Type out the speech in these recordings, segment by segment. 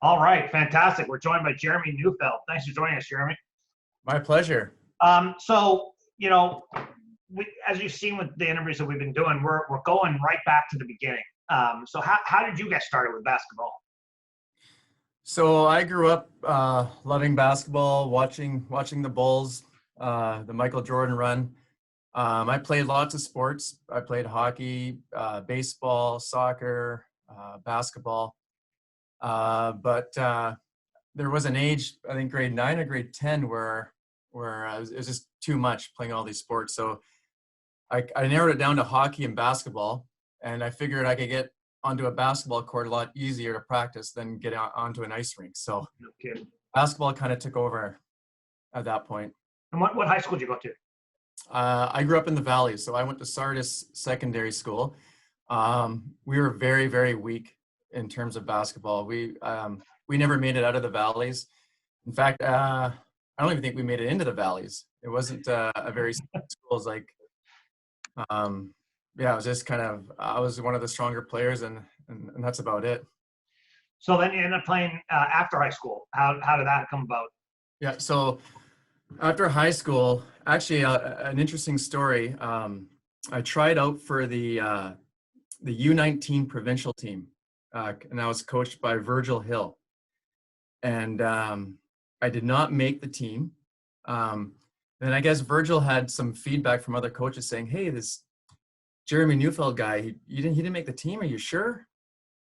All right, fantastic. We're joined by Jeremy Neufeld. Thanks for joining us, Jeremy. My pleasure. So, as you've seen with the interviews that we've been doing, we're going right back to the beginning. So how did you get started with basketball? So I grew up loving basketball, watching the Bulls, the Michael Jordan run. I played lots of sports. I played hockey, baseball, soccer, basketball. But there was an age, I think grade 9 or grade 10, where it was just too much playing all these sports. So I narrowed it down to hockey and basketball, and I figured I could get onto a basketball court a lot easier to practice than get onto an ice rink. So basketball kind of took over at that point. And what high school did you go to? I grew up in the Valley, so I went to Sardis Secondary School. We were very, very weak in terms of basketball. We never made it out of the valleys. In fact, I don't even think we made it into the valleys. It wasn't a very schools like. Yeah, it was just kind of, I was one of the stronger players, and that's about it. So then you ended up playing after high school. How did that come about? Yeah, so after high school, actually an interesting story. I tried out for the U19 provincial team, and I was coached by Virgil Hill. And I did not make the team. And I guess Virgil had some feedback from other coaches saying, "Hey, this Jeremy Neufeld guy, he didn't make the team. Are you sure?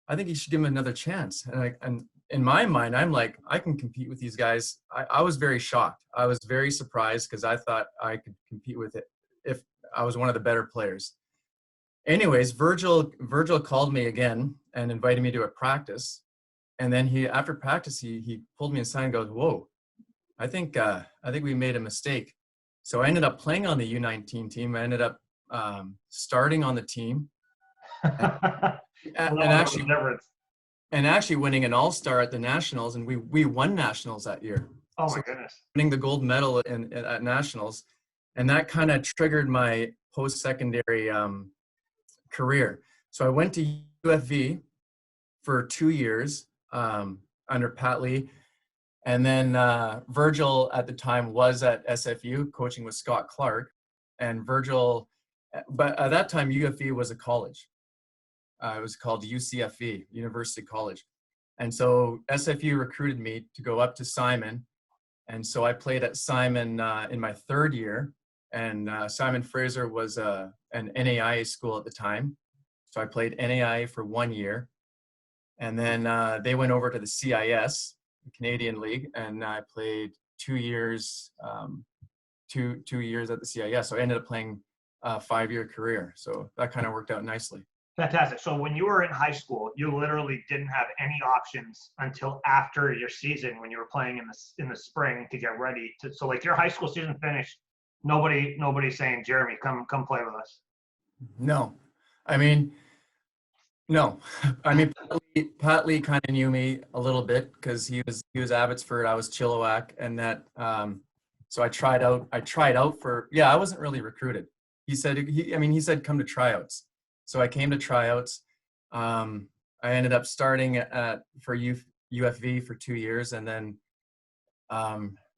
I think you should give him another chance." And in my mind, I'm like, I can compete with these guys. I was very shocked. I was very surprised because I thought I could compete with it if I was one of the better players. Anyways, Virgil called me again and invited me to a practice. And then after practice, he pulled me aside and goes, "Whoa, I think we made a mistake." So I ended up playing on the U19 team. I ended up starting on the team, and actually winning an all-star at the nationals, and we won nationals that year. Oh my goodness! Winning the gold medal at nationals, and that kind of triggered my post-secondary career. So I went to UFV for 2 years under Pat Lee. And then Virgil at the time was at SFU coaching with Scott Clark, and Virgil, but at that time UFV was a college. It was called UCFV, University College. And so SFU recruited me to go up to Simon. And so I played at Simon in my third year, and Simon Fraser was an NAIA school at the time. So I played NAIA for 1 year. And then they went over to the CIS, Canadian League, and I played 2 years, 2 years at the CIS. So I ended up playing a 5-year career. So that kind of worked out nicely. Fantastic. So when you were in high school, you literally didn't have any options until after your season when you were playing in the spring to get ready to. So like your high school season finished, nobody's saying, "Jeremy, come play with us." No, no. Pat Lee kind of knew me a little bit because he was Abbotsford, I was Chilliwack, and that. So I tried out for. Yeah, I wasn't really recruited. He said come to tryouts. So I came to tryouts. I ended up starting for UFV for 2 years, and then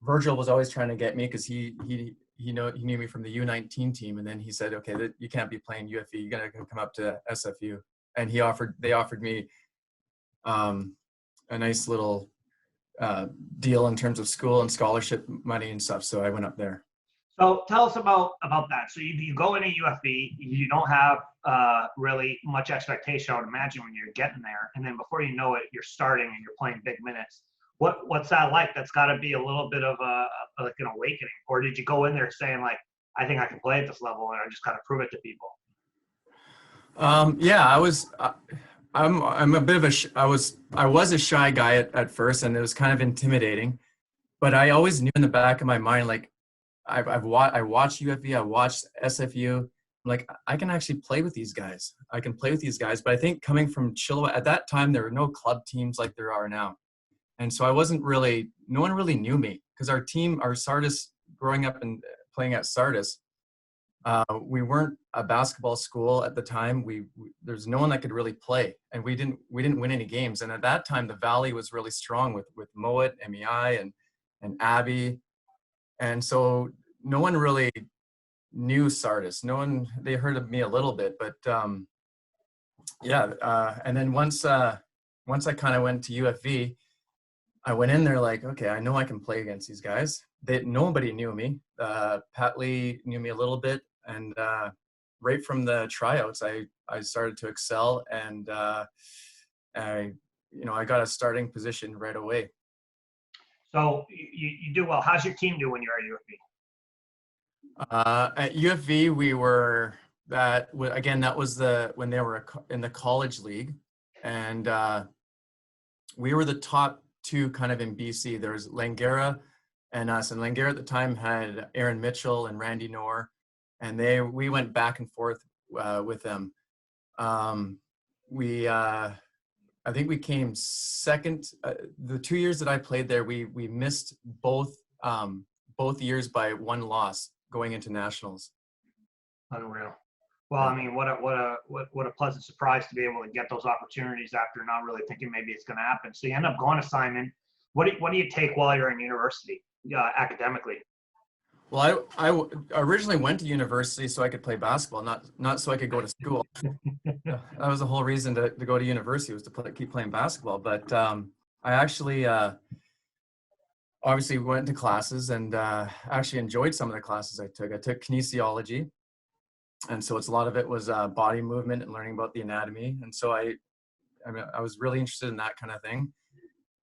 Virgil was always trying to get me because he knew me from the U19 team, and then he said, "Okay, you can't be playing UFV. You gotta come up to SFU." And they offered me a nice little deal in terms of school and scholarship money and stuff. So I went up there. So tell us about that. So you go into UFB, you don't have really much expectation, I would imagine, when you're getting there. And then before you know it, you're starting and you're playing big minutes. What's that like? That's got to be a little bit of like an awakening. Or did you go in there saying like, "I think I can play at this level and I just got to prove it to people"? Yeah, I'm a bit of I was a shy guy at first, and it was kind of intimidating, but I always knew in the back of my mind, like I watched UFV, I watched SFU. I'm like, I can actually play with these guys. I can play with these guys. But I think coming from Chilliwack, at that time, there were no club teams like there are now. And so no one really knew me because our Sardis, growing up and playing at Sardis, We weren't a basketball school at the time. There's no one that could really play, and we didn't win any games. And at that time, the Valley was really strong with Mowat, MEI, and Abbey, and so no one really knew Sardis. No one, they heard of me a little bit, but yeah. And then once I kind of went to UFV, I went in there like, okay, I know I can play against these guys. Nobody knew me. Pat Lee knew me a little bit, and right from the tryouts, I started to excel, and I got a starting position right away. So you do well. How's your team do when you're at UFV? At UFV, we were again. That was when they were in the college league, and we were the top two kind of in BC. There was Langara and us, and Langara at the time had Aaron Mitchell and Randy Knorr, and we went back and forth with them. I think we came second. The 2 years that I played there, we missed both years by one loss going into nationals. Unreal. Well, I mean, what a pleasant surprise to be able to get those opportunities after not really thinking maybe it's going to happen. So you end up going to Simon. What do you take while you're in university, academically? Well, I originally went to university so I could play basketball, not so I could go to school. That was the whole reason to go to university, was to keep playing basketball. But I actually obviously went to classes, and actually enjoyed some of the classes I took. I took kinesiology, and so a lot of it was body movement and learning about the anatomy. And so I was really interested in that kind of thing.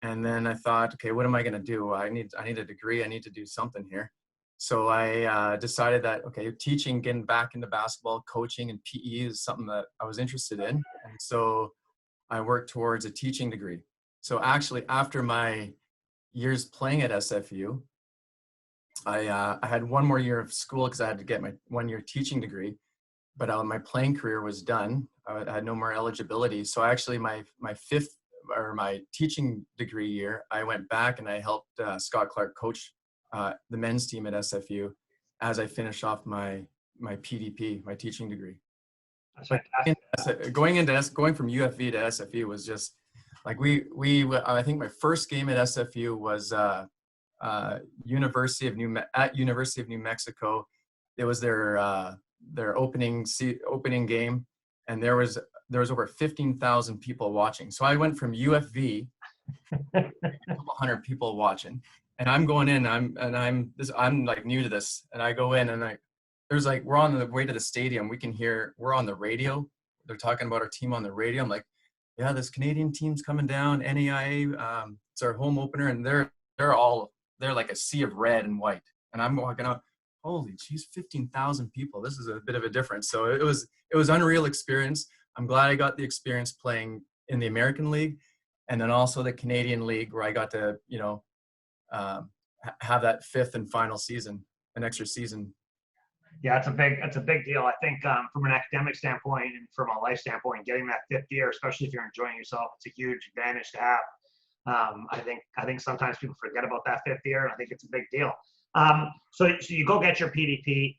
And then I thought, okay, what am I going to do? I need a degree. I need to do something here. So I decided that, okay, teaching, getting back into basketball, coaching, and PE is something that I was interested in. And so I worked towards a teaching degree. So actually, after my years playing at SFU, I had one more year of school because I had to get my 1 year teaching degree, but my playing career was done. I had no more eligibility. So actually my teaching degree year, I went back and I helped Scott Clark coach the men's team at SFU as I finished off my PDP, my teaching degree. That's fantastic. Going from UFV to SFU was just like I think my first game at SFU was University of New Mexico. It was their opening game, and there was over 15,000 people watching. So I went from UFV, a couple hundred people watching, and I'm going in. I'm like new to this, and I go in, and we're on the way to the stadium. We're on the radio. They're talking about our team on the radio. I'm like, yeah, this Canadian team's coming down. NAIA, it's our home opener, and they're like a sea of red and white. And I'm walking out, holy geez, 15,000 people. This is a bit of a difference. So it was unreal experience. I'm glad I got the experience playing in the American League, and then also the Canadian League, where I got to, have that fifth and final season, an extra season. Yeah, it's a big deal. I think from an academic standpoint and from a life standpoint, getting that fifth year, especially if you're enjoying yourself, it's a huge advantage to have. I think sometimes people forget about that fifth year, and I think it's a big deal. So you go get your PDP,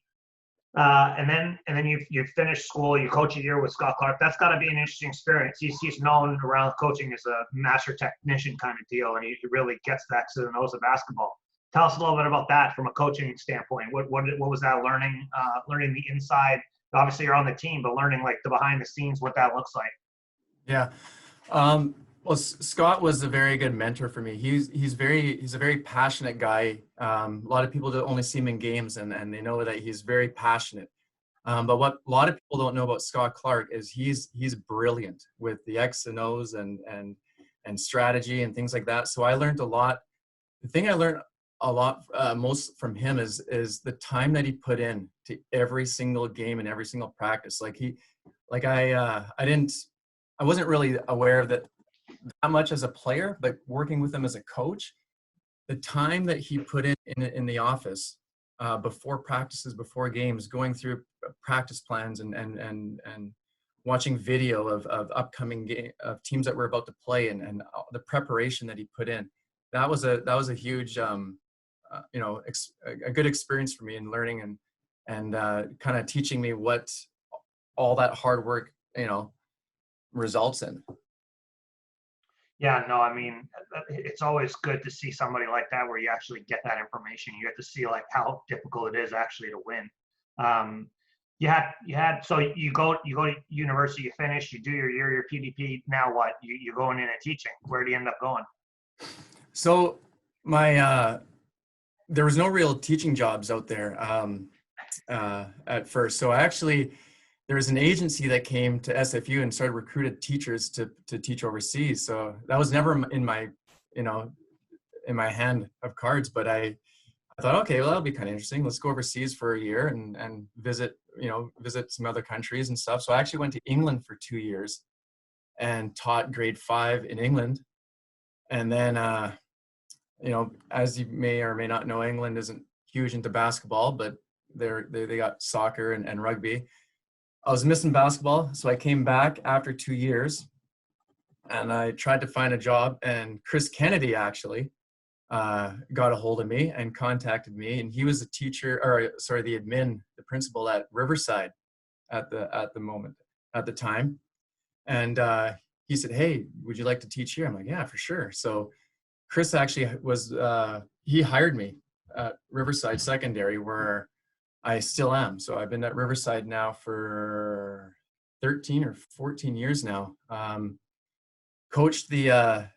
and then you finish school. You coach a year with Scott Clark. That's got to be an interesting experience. He's known around coaching as a master technician kind of deal, and he really gets that to the nose of basketball. Tell us a little bit about that from a coaching standpoint. What was that learning the inside? Obviously, you're on the team, but learning like the behind the scenes, what that looks like. Yeah. Well, Scott was a very good mentor for me. He's a very passionate guy. A lot of people don't only see him in games, and they know that he's very passionate. But what a lot of people don't know about Scott Clark is he's brilliant with the X and O's and strategy and things like that. So I learned a lot. The thing I learned a lot most from him is the time that he put in to every single game and every single practice. I wasn't really aware of that much as a player, but working with him as a coach, the time that he put in the office before practices, before games, going through practice plans and watching video of upcoming of teams that we're about to play and the preparation that he put in, that was a huge a good experience for me in learning and kind of teaching me what all that hard work, results in. Yeah, no, I mean, it's always good to see somebody like that where you actually get that information. You get to see like how difficult it is actually to win. So you go to university, you finish, you do your year, your PDP. Now what? You're going in and teaching. Where do you end up going? So there was no real teaching jobs out there at first. So there was an agency that came to SFU and started recruited teachers to teach overseas. So that was never in my hand of cards, but I thought, okay, well, that'll be kind of interesting. Let's go overseas for a year and visit some other countries and stuff. So I actually went to England for 2 years and taught grade 5 in England. And then, as you may or may not know, England isn't huge into basketball, but they got soccer and rugby. I was missing basketball, so I came back after 2 years, and I tried to find a job. And Chris Kennedy actually got a hold of me and contacted me, and he was the the principal at Riverside at the time, and he said, "Hey, would you like to teach here?" I'm like, "Yeah, for sure." So Chris actually he hired me at Riverside Secondary, where I still am. So I've been at Riverside now for 13 or 14 years now. Coached the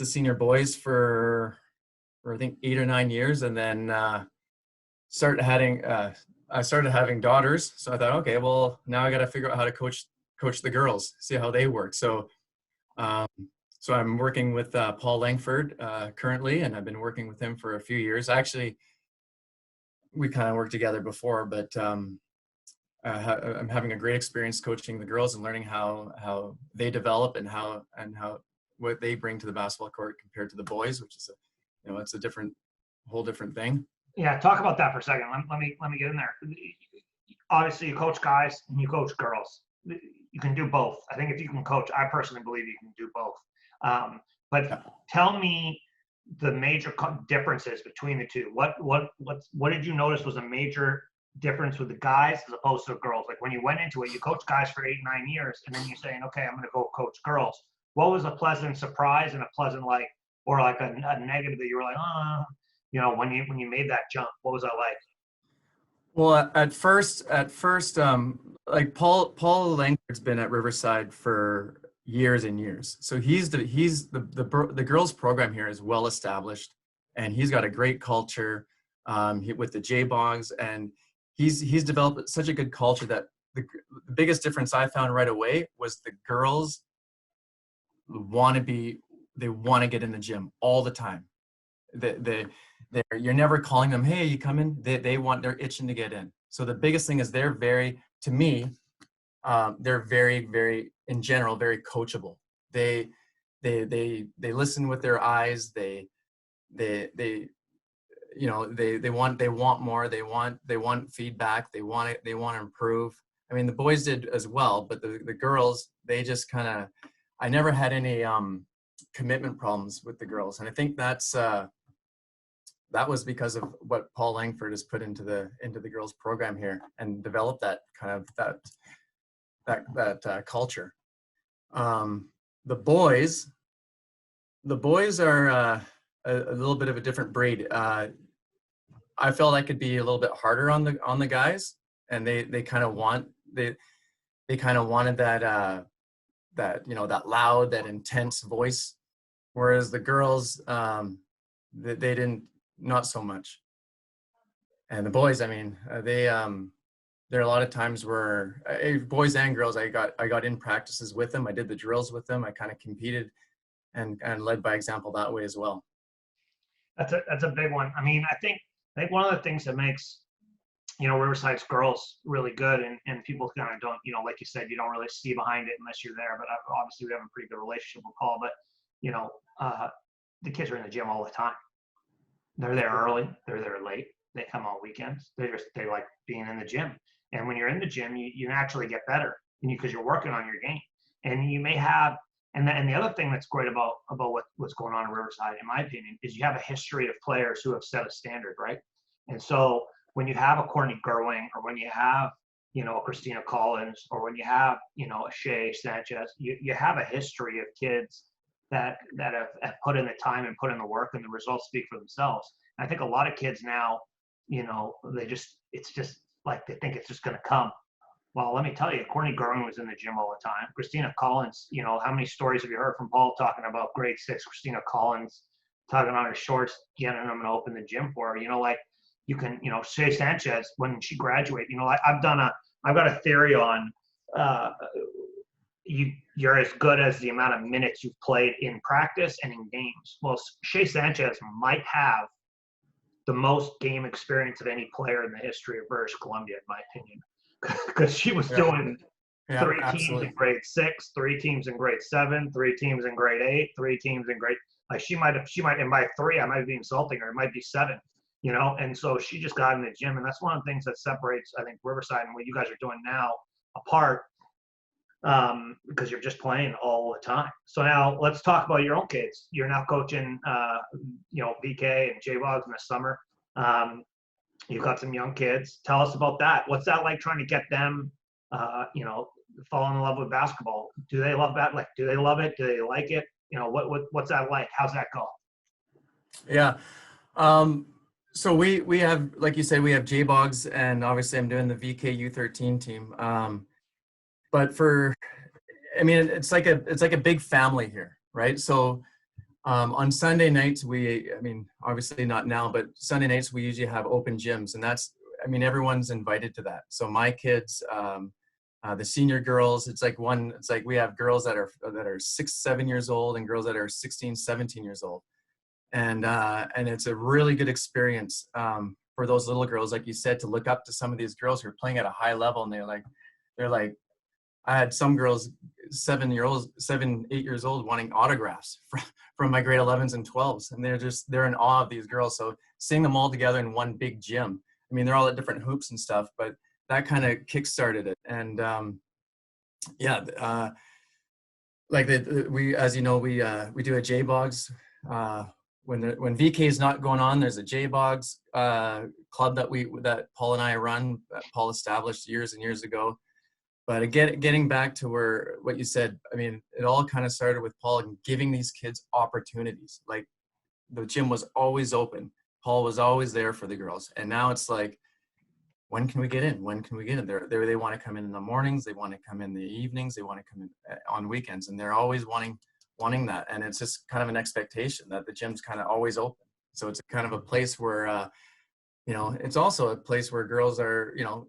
senior boys for I think 8 or 9 years, and then I started having daughters. So I thought, okay, well, now I got to figure out how to coach the girls, see how they work. So I'm working with Paul Langford currently, and I've been working with him for a few years. Actually, we kind of worked together before, but I'm having a great experience coaching the girls and learning how they develop and what they bring to the basketball court compared to the boys, which is it's a whole different thing. Yeah, talk about that for a second. Let me get in there. Obviously, you coach guys and you coach girls. You can do both. I think if you can coach, I personally believe you can do both. But tell me the major differences between the two. What did you notice was a major difference with the guys as opposed to girls? Like when you went into it, you coached guys for 8, 9 years, and then you're saying, okay, I'm going to go coach girls. What was a pleasant surprise and a pleasant or a negative that you were like, when you made that jump? What was that like? Well, at first, like Paul Langford's been at Riverside for years and years. So the girls program here is well established, and he's got a great culture with the J-Bongs, and he's developed such a good culture that the biggest difference I found right away was the girls want to get in the gym all the time. You're never calling them, hey, you come in. They're itching to get in. So the biggest thing is they're very very in general very coachable. They listen with their eyes. They want more. They want feedback. They want to improve. I mean, the boys did as well, but the girls, they just kind of, I never had any commitment problems with the girls, and I think that was because of what Paul Langford has put into the girls program here and developed that kind of that culture. The boys are a little bit of a different breed. I felt I could be a little bit harder on the guys, and they kind of wanted that that loud, that intense voice, whereas the girls they didn't, not so much. And the boys, I mean, there are a lot of times where boys and girls, I got in practices with them. I did the drills with them. I kind of competed and led by example that way as well. That's a big one. I mean, I think one of the things that makes Riverside's girls really good, and people kind of don't, like you said, you don't really see behind it unless you're there. But obviously we have a pretty good relationship with Paul. But the kids are in the gym all the time. They're there early. They're there late. They come on weekends. They like being in the gym. And when you're in the gym, you naturally get better, because you're working on your game. And you may have, and the other thing that's great about what's going on in Riverside, in my opinion, is you have a history of players who have set a standard, right? And so when you have a Courtney Gerwing, or when you have, you know, a Christina Collins, or when you have, you know, a Shay Sanchez, you have a history of kids that have put in the time and put in the work, and the results speak for themselves. And I think a lot of kids now, you know, it's just like they think it's just going to come. Well, let me tell you, Courtney Gerwin was in the gym all the time. Christina Collins, you know, how many stories have you heard from Paul talking about grade 6 Christina Collins tugging on her shorts, getting them to open the gym for her? You know, like you can, you know, Shay Sanchez, when she graduated, you know, I've got a theory on you're as good as the amount of minutes you've played in practice and in games. Well, Shay Sanchez might have the most game experience of any player in the history of British Columbia, in my opinion, because she was doing three teams in grade 6, 3 teams in grade 7, 3 teams in grade 8, 3 teams in grade. Like she might, and by 3, I might be insulting her. It might be 7, you know. And so she just got in the gym, and that's one of the things that separates, I think, Riverside and what you guys are doing now apart, because you're just playing all the time. So now let's talk about your own kids. You're now coaching, you know, VK and J-Bogs in the summer. You've got some young kids. Tell us about that. What's that like, trying to get them, you know, fall in love with basketball? Do they love that? Like, do they love it? Do they like it? You know, what's that like? How's that go? Yeah. So we have, like you said, we have J-Bogs, and obviously I'm doing the VK U13 team. But I mean, it's like a big family here, right? So on Sunday nights, I mean, obviously not now, but Sunday nights we usually have open gyms, and I mean, everyone's invited to that. So my kids, the senior girls, it's like we have girls that are 6, 7 years old, and girls that are 16, 17 years old. And it's a really good experience for those little girls, like you said, to look up to some of these girls who are playing at a high level, and they're like, I had some girls, 7, 8 years old, wanting autographs from my grade 11s and 12s. And they're in awe of these girls. So seeing them all together in one big gym, I mean, they're all at different hoops and stuff, but that kind of kickstarted it. And as you know, we do a J-Bogs. When VK is not going on, there's a J-Bogs club that Paul and I run, that Paul established years and years ago. But again, getting back to what you said, I mean, it all kind of started with Paul and giving these kids opportunities. Like, the gym was always open. Paul was always there for the girls. And now it's like, when can we get in? When can we get in? They want to come in the mornings. They want to come in the evenings. They want to come in on weekends. And they're always wanting that. And it's just kind of an expectation that the gym's kind of always open. So it's kind of a place where, you know, it's also a place where girls are, you know,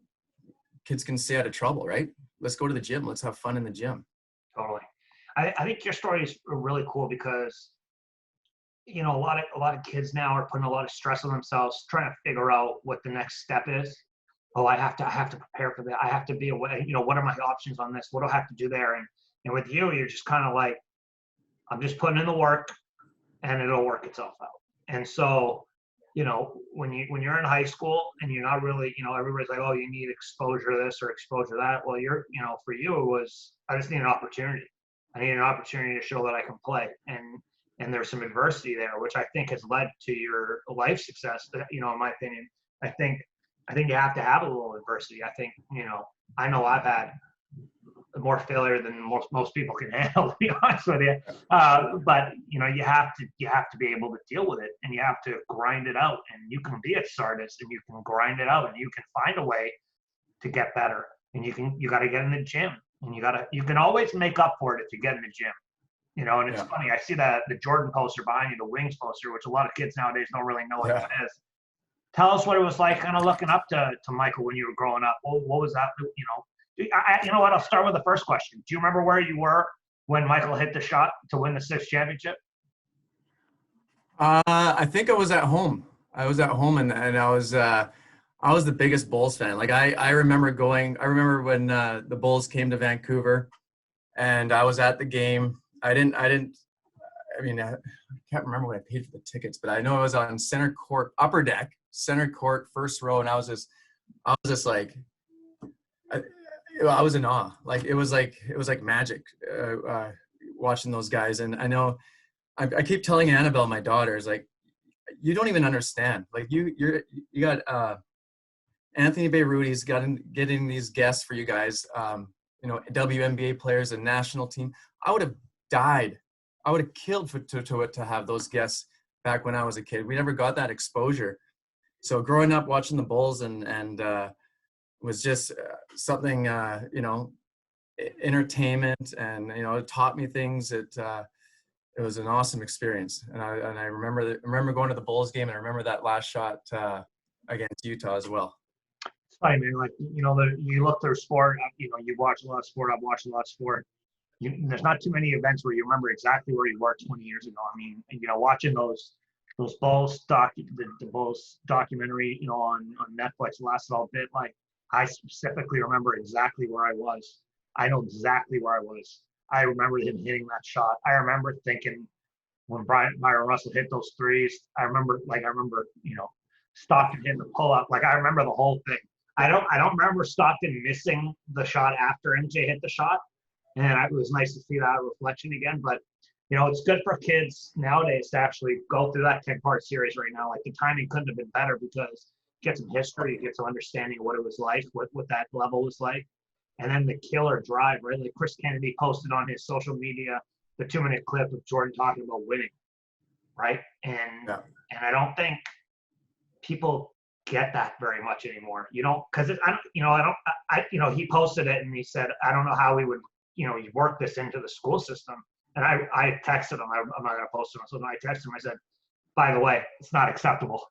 kids can stay out of trouble, right? Let's go to the gym. Let's have fun in the gym. Totally. I think your story is really cool because, you know, a lot of kids now are putting a lot of stress on themselves, trying to figure out what the next step is. Oh, I have to prepare for that. I have to be away. You know, what are my options on this? What do I have to do there? And with you, you're just kind of like, I'm just putting in the work, and it'll work itself out. And so, you know, when you're in high school and you're not really, you know, everybody's like, oh, you need exposure to this or exposure to that. Well, you know, for you, it was, I just need an opportunity. I need an opportunity to show that I can play. And there's some adversity there, which I think has led to your life success. You know, in my opinion, I think you have to have a little adversity. I think, you know I've had more failure than most people can handle, to be honest with you. But you know, you have to be able to deal with it, and you have to grind it out. And you can be at Sardis, and you can grind it out, and you can find a way to get better. And you got to get in the gym, and you can always make up for it if you get in the gym. You know, and it's funny. I see the Jordan poster behind you, the Wings poster, which a lot of kids nowadays don't really know what that is. Tell us what it was like, kind of looking up to Michael when you were growing up. What was that? You know what? I'll start with the first question. Do you remember where you were when Michael hit the shot to win the 6th championship? I think I was at home. And I was the biggest Bulls fan. Like I remember when the Bulls came to Vancouver, and I was at the game. I can't remember what I paid for the tickets, but I know I was on center court, upper deck, center court, first row, and I was just like, I was in awe. Like it was like magic watching those guys. And I know I keep telling Annabelle, my daughter, is like, you don't even understand. Like you got Anthony Beiruti's getting these guests for you guys, WNBA players and national team. I would have died. I would have killed to have those guests back when I was a kid. We never got that exposure. So growing up watching the Bulls and was just something, entertainment, and it taught me things. It was an awesome experience, and I remember going to the Bulls game, and I remember that last shot against Utah as well. It's funny, man. Like, you look through sport. You watch a lot of sport. I've watched a lot of sport. There's not too many events where you remember exactly where you were 20 years ago. I mean, watching those Bulls the Bulls documentary, on Netflix lasted all bit. Like, I specifically remember exactly where I was. I know exactly where I was. I remember him hitting that shot. I remember thinking when Byron Russell hit those threes. I remember Stockton hitting the pull up. Like, I remember the whole thing. I don't remember Stockton missing the shot after MJ hit the shot, and it was nice to see that reflection again. But it's good for kids nowadays to actually go through that 10-part series right now. Like, the timing couldn't have been better because you get some history, you get some understanding of what it was like, what that level was like. And then the killer drive, right? Like, Chris Kennedy posted on his social media the 2-minute clip of Jordan talking about winning, right? And I don't think people get that very much anymore, because he posted it and he said, I don't know how we would, work this into the school system. And I texted him, I'm not going to post it. So I texted him, I said, by the way, it's not acceptable.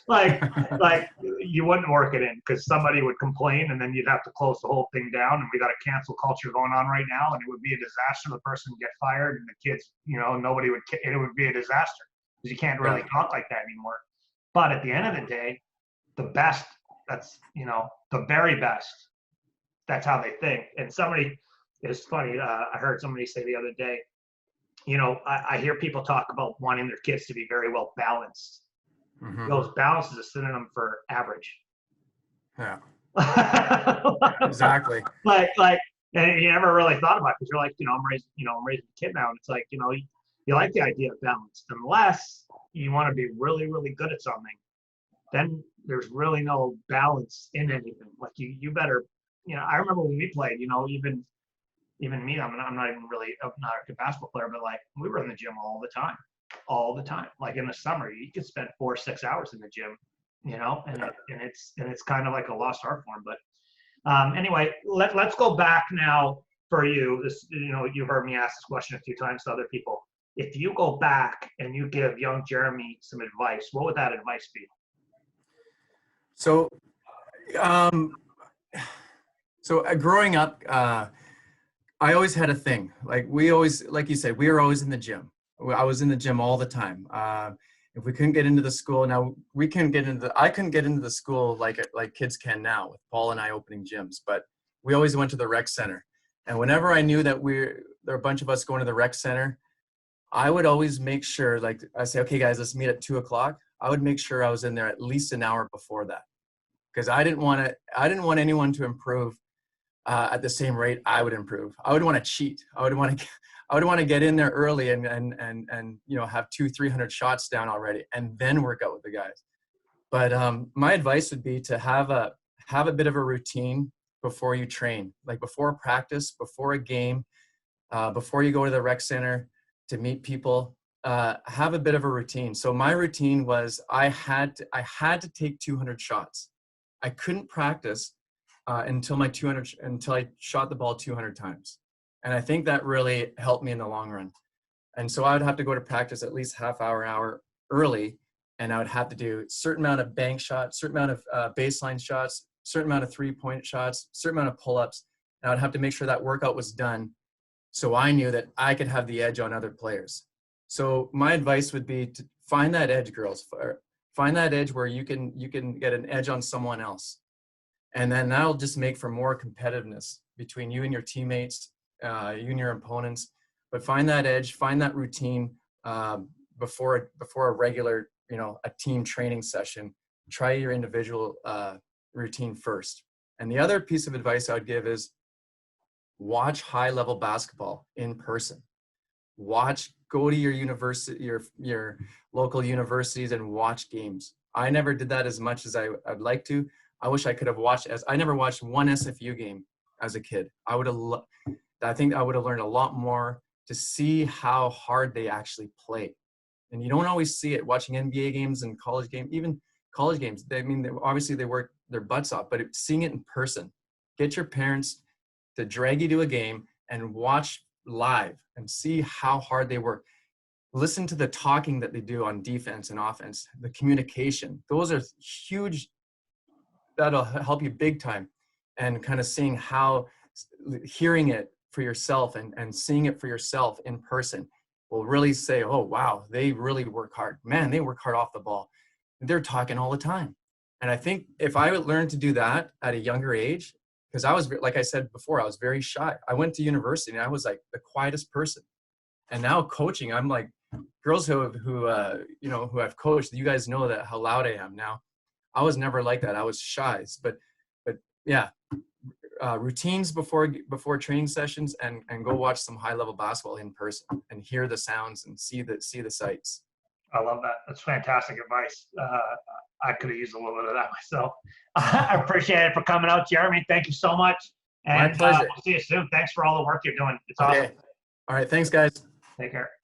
like you wouldn't work it in because somebody would complain and then you'd have to close the whole thing down. And we got a cancel culture going on right now, and it would be a disaster. The person would get fired and the kids, nobody would, it would be a disaster because you can't really talk like that anymore. But at the end of the day, the best, that's, the very best, that's how they think. And it's funny, I heard somebody say the other day, I hear people talk about wanting their kids to be very well balanced. Mm-hmm. Those balance is a synonym for average. Yeah. Exactly. Like, and you never really thought about it because you're like, I'm raising a kid now, and it's like, you like the idea of balance, unless you want to be really, really good at something. Then there's really no balance in anything. Like, you better, I remember when we played, even me, I'm not a good basketball player, but like, we were in the gym all the time. Like, in the summer, you could spend 4 or 6 hours in the gym, and it's kind of like a lost art form. But anyway, let's go back now for you. This, you heard me ask this question a few times to other people. If you go back and you give young Jeremy some advice, what would that advice be? So, growing up, I always had a thing. Like, like you said, we were always in the gym. I was in the gym all the time. If we couldn't get into the school, I couldn't get into the school like kids can now with Paul and I opening gyms, but we always went to the rec center. And whenever I knew that there were a bunch of us going to the rec center, I would always make sure, like, I say, okay, guys, let's meet at 2:00. I would make sure I was in there at least an hour before that, because I didn't want anyone to improve at the same rate I would improve. I would want to cheat. I would want to get in there early and have 200-300 shots down already, and then work out with the guys. But my advice would be to have a bit of a routine before you train, like before practice, before a game, before you go to the rec center to meet people. Have a bit of a routine. So my routine was I had to take 200 shots. I couldn't practice until I shot the ball 200 times. And I think that really helped me in the long run. And so I would have to go to practice at least hour early, and I would have to do a certain amount of bank shots, certain amount of baseline shots, certain amount of 3-point shots, certain amount of pull-ups. And I would have to make sure that workout was done so I knew that I could have the edge on other players. So my advice would be to find that edge, girls. Find that edge where you can get an edge on someone else. And then that'll just make for more competitiveness between you and your teammates, you and your opponents. But find that edge, find that routine before a regular, a team training session. Try your individual routine first. And the other piece of advice I would give is watch high-level basketball in person. Go to your university, your local universities, and watch games. I never did that as much as I'd like to. I wish I could have watched, as I never watched one SFU game as a kid. I think I would have learned a lot more to see how hard they actually play. And you don't always see it watching NBA games and college games, even college games. Obviously they work their butts off, but seeing it in person, get your parents to drag you to a game and watch live and see how hard they work. Listen to the talking that they do on defense and offense, the communication. Those are huge. That'll help you big time. And kind of seeing how, hearing it for yourself and seeing it for yourself in person will really say, oh, wow, they really work hard. Man, they work hard off the ball. They're talking all the time. And I think if I would learn to do that at a younger age, because I was, like I said before, I was very shy. I went to university and I was like the quietest person. And now coaching, I'm like, girls who I've coached, you guys know that how loud I am now. I was never like that. I was shy, but yeah, routines before training sessions, and go watch some high level basketball in person and hear the sounds and see the sights. I love that. That's fantastic advice. I could have used a little bit of that myself. I appreciate it for coming out, Jeremy. Thank you so much. And my pleasure. We'll see you soon. Thanks for all the work you're doing. It's awesome. All right. Thanks, guys. Take care.